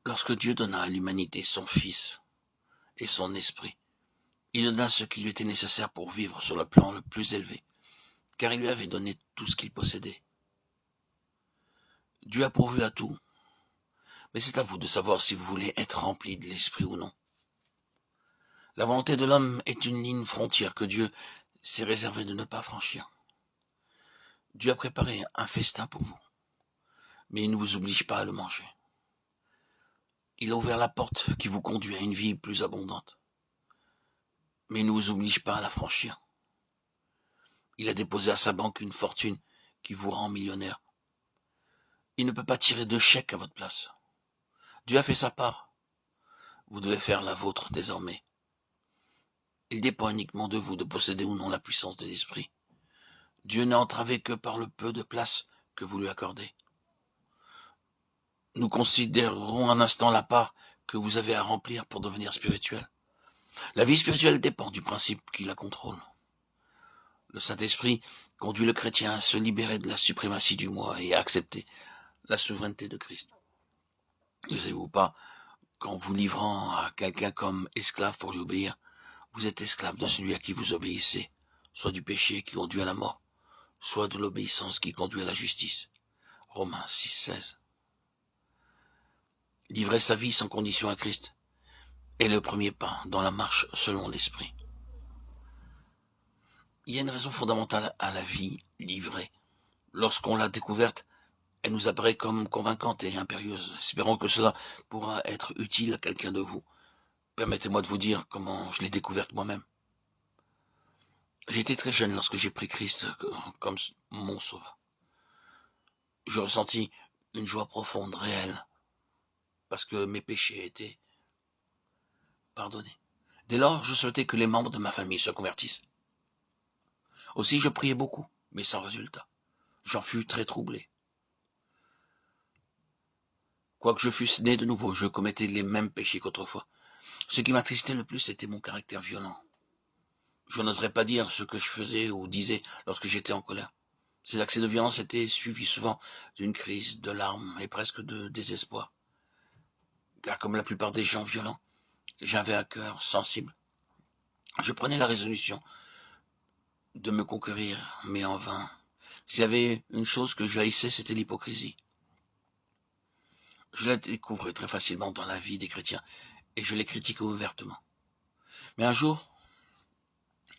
Lorsque Dieu donna à l'humanité son Fils et son Esprit, il donna ce qui lui était nécessaire pour vivre sur le plan le plus élevé, car il lui avait donné tout ce qu'il possédait. Dieu a pourvu à tout, mais c'est à vous de savoir si vous voulez être rempli de l'Esprit ou non. La volonté de l'homme est une ligne frontière que Dieu s'est réservé de ne pas franchir. Dieu a préparé un festin pour vous, mais il ne vous oblige pas à le manger. Il a ouvert la porte qui vous conduit à une vie plus abondante, mais il ne vous oblige pas à la franchir. Il a déposé à sa banque une fortune qui vous rend millionnaire. Il ne peut pas tirer de chèque à votre place. Dieu a fait sa part. Vous devez faire la vôtre désormais. Il dépend uniquement de vous de posséder ou non la puissance de l'esprit. Dieu n'est entravé que par le peu de place que vous lui accordez. Nous considérerons un instant la part que vous avez à remplir pour devenir spirituel. La vie spirituelle dépend du principe qui la contrôle. Le Saint-Esprit conduit le chrétien à se libérer de la suprématie du moi et à accepter la souveraineté de Christ. Ne savez-vous pas qu'en vous livrant à quelqu'un comme esclave pour lui obéir, vous êtes esclave de celui à qui vous obéissez, soit du péché qui conduit à la mort, soit de l'obéissance qui conduit à la justice. Romains 6,16. Livrer sa vie sans condition à Christ est le premier pas dans la marche selon l'Esprit. Il y a une raison fondamentale à la vie livrée. Lorsqu'on l'a découverte, elle nous apparaît comme convaincante et impérieuse. Espérons que cela pourra être utile à quelqu'un de vous. Permettez-moi de vous dire comment je l'ai découverte moi-même. J'étais très jeune lorsque j'ai pris Christ comme mon sauveur. Je ressentis une joie profonde, réelle, parce que mes péchés étaient pardonnés. Dès lors, je souhaitais que les membres de ma famille se convertissent. Aussi, je priais beaucoup, mais sans résultat. J'en fus très troublé. Quoique je fusse né de nouveau, je commettais les mêmes péchés qu'autrefois. Ce qui m'attristait le plus, c'était mon caractère violent. Je n'oserais pas dire ce que je faisais ou disais lorsque j'étais en colère. Ces accès de violence étaient suivis souvent d'une crise, de larmes et presque de désespoir. Car comme la plupart des gens violents, j'avais un cœur sensible. Je prenais la résolution de me conquérir, mais en vain. S'il y avait une chose que je haïssais, c'était l'hypocrisie. Je la découvrais très facilement dans la vie des chrétiens, et je les critiquais ouvertement. Mais un jour,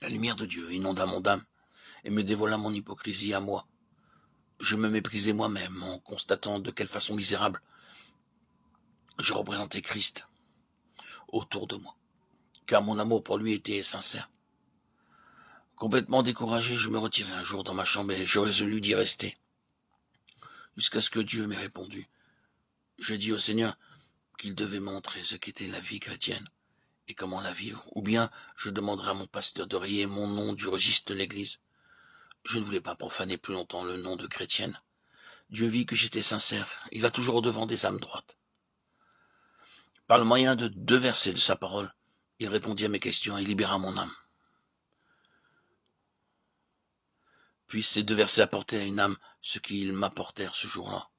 la lumière de Dieu inonda mon âme, et me dévoila mon hypocrisie à moi. Je me méprisais moi-même en constatant de quelle façon misérable je représentais Christ autour de moi, car mon amour pour lui était sincère. Complètement découragé, je me retirai un jour dans ma chambre et je résolus d'y rester, jusqu'à ce que Dieu m'ait répondu. Je dis au Seigneur qu'il devait montrer ce qu'était la vie chrétienne et comment la vivre, ou bien je demanderai à mon pasteur de rayer mon nom du registre de l'Église. Je ne voulais pas profaner plus longtemps le nom de chrétienne. Dieu vit que j'étais sincère, il va toujours au-devant des âmes droites. Par le moyen de 2 versets de sa parole, il répondit à mes questions et libéra mon âme. Puis ces 2 versets apportaient à une âme ce qu'ils m'apportèrent ce jour-là.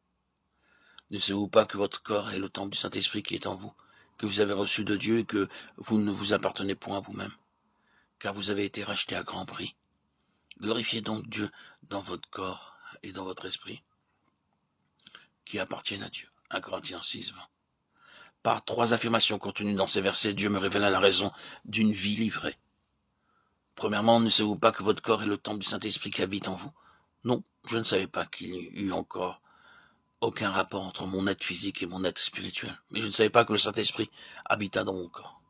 Ne savez-vous pas que votre corps est le temple du Saint-Esprit qui est en vous, que vous avez reçu de Dieu et que vous ne vous appartenez point à vous-même, car vous avez été racheté à grand prix. Glorifiez donc Dieu dans votre corps et dans votre esprit, qui appartiennent à Dieu. 1 Corinthiens 6, 20. Par 3 affirmations contenues dans ces versets, Dieu me révéla la raison d'une vie livrée. Premièrement, ne savez-vous pas que votre corps est le temple du Saint-Esprit qui habite en vous? Non, je ne savais pas qu'il y eût encore aucun rapport entre mon être physique et mon être spirituel. Mais je ne savais pas que le Saint-Esprit habita dans mon corps.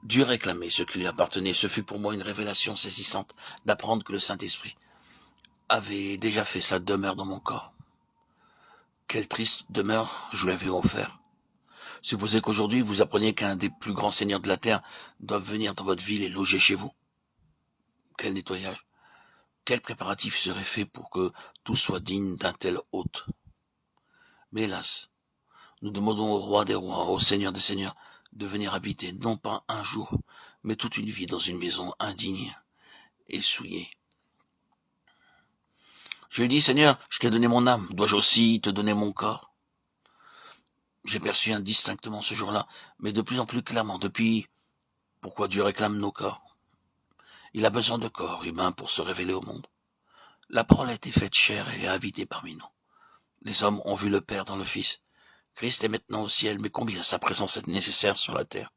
Dieu réclamait ce qui lui appartenait. Ce fut pour moi une révélation saisissante d'apprendre que le Saint-Esprit avait déjà fait sa demeure dans mon corps. Quelle triste demeure je lui avais offert. Supposez qu'aujourd'hui vous appreniez qu'un des plus grands seigneurs de la terre doit venir dans votre ville et loger chez vous. Quel nettoyage, quel préparatif serait fait pour que tout soit digne d'un tel hôte. Mais hélas, nous demandons au roi des rois, au Seigneur des seigneurs, de venir habiter, non pas un jour, mais toute une vie dans une maison indigne et souillée. Je lui dis, Seigneur, je t'ai donné mon âme, dois-je aussi te donner mon corps? J'ai perçu indistinctement ce jour-là, mais de plus en plus clairement, depuis pourquoi Dieu réclame nos corps. Il a besoin de corps humains pour se révéler au monde. La parole a été faite chair et a habité parmi nous. Les hommes ont vu le Père dans le Fils. Christ est maintenant au ciel, mais combien sa présence est nécessaire sur la terre?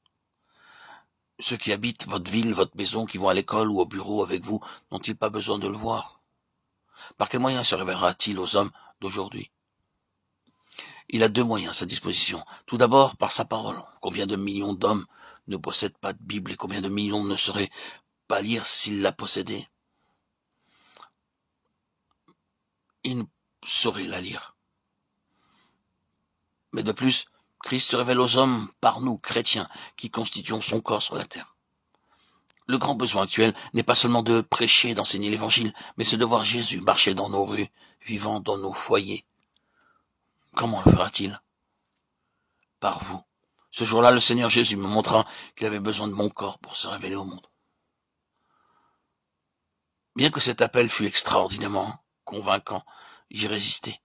Ceux qui habitent votre ville, votre maison, qui vont à l'école ou au bureau avec vous, n'ont-ils pas besoin de le voir? Par quel moyen se révélera-t-il aux hommes d'aujourd'hui? Il a deux moyens à sa disposition. Tout d'abord, par sa parole. Combien de millions d'hommes ne possèdent pas de Bible et combien de millions ne sauraient pas lire s'ils la possédaient? Ils ne sauraient la lire. Mais de plus, Christ se révèle aux hommes par nous, chrétiens, qui constituons son corps sur la terre. Le grand besoin actuel n'est pas seulement de prêcher, d'enseigner l'évangile, mais c'est de voir Jésus marcher dans nos rues, vivant dans nos foyers. Comment le fera-t-il? Par vous. Ce jour-là, le Seigneur Jésus me montra qu'il avait besoin de mon corps pour se révéler au monde. Bien que cet appel fût extraordinairement convaincant, j'y résistais.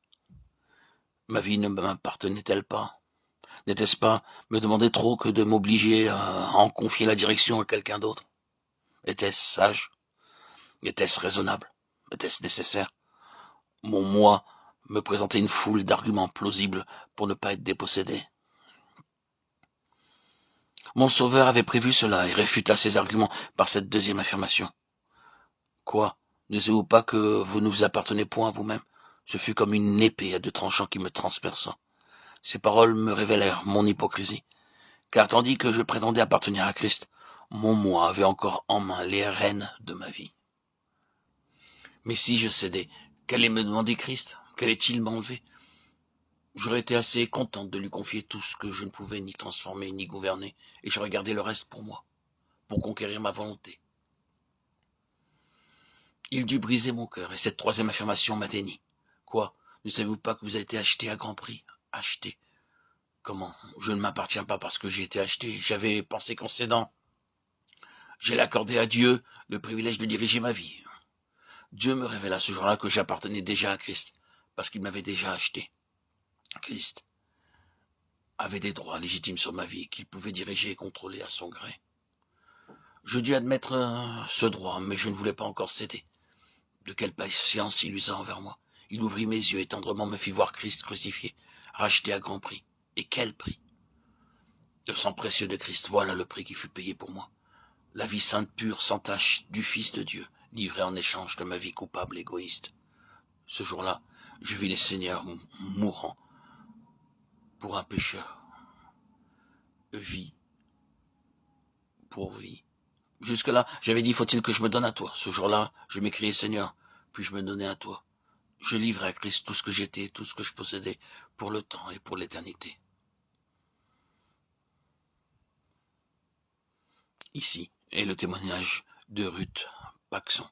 Ma vie ne m'appartenait-elle pas? N'était-ce pas me demander trop que de m'obliger à en confier la direction à quelqu'un d'autre? Était-ce sage? Était-ce raisonnable? Était-ce nécessaire? Mon moi me présentait une foule d'arguments plausibles pour ne pas être dépossédé. Mon Sauveur avait prévu cela et réfuta ces arguments par cette deuxième affirmation. Quoi? Ne savez-vous pas que vous ne vous appartenez point à vous-même? Ce fut comme une épée à deux tranchants qui me transperça. Ces paroles me révélèrent mon hypocrisie, car tandis que je prétendais appartenir à Christ, mon moi avait encore en main les rênes de ma vie. Mais si je cédais, qu'allait me demander Christ? Qu'allait-il m'enlever? J'aurais été assez contente de lui confier tout ce que je ne pouvais ni transformer ni gouverner, et j'aurais gardé le reste pour moi, pour conquérir ma volonté. Il dut briser mon cœur, et cette troisième affirmation m'atteignit. Quoi? Ne savez-vous pas que vous avez été acheté à grand prix? Acheté? Comment? Je ne m'appartiens pas parce que j'ai été acheté. J'avais pensé qu'en cédant, j'allais accorder à Dieu le privilège de diriger ma vie. Dieu me révéla ce jour-là que j'appartenais déjà à Christ, parce qu'il m'avait déjà acheté. Christ avait des droits légitimes sur ma vie qu'il pouvait diriger et contrôler à son gré. Je dus admettre ce droit, mais je ne voulais pas encore céder. De quelle patience il usa envers moi. Il ouvrit mes yeux et tendrement me fit voir Christ crucifié, racheté à grand prix. Et quel prix? Le sang précieux de Christ, voilà le prix qui fut payé pour moi. La vie sainte, pure, sans tache du Fils de Dieu, livrée en échange de ma vie coupable, égoïste. Ce jour-là, je vis les seigneurs mourant pour un pécheur. Vie pour vie. Jusque-là, j'avais dit, faut-il que je me donne à toi? Ce jour-là, je m'écriai, Seigneur, puis-je me donner à toi? Je livrais à Christ tout ce que j'étais, tout ce que je possédais, pour le temps et pour l'éternité. Ici est le témoignage de Ruth Paxson.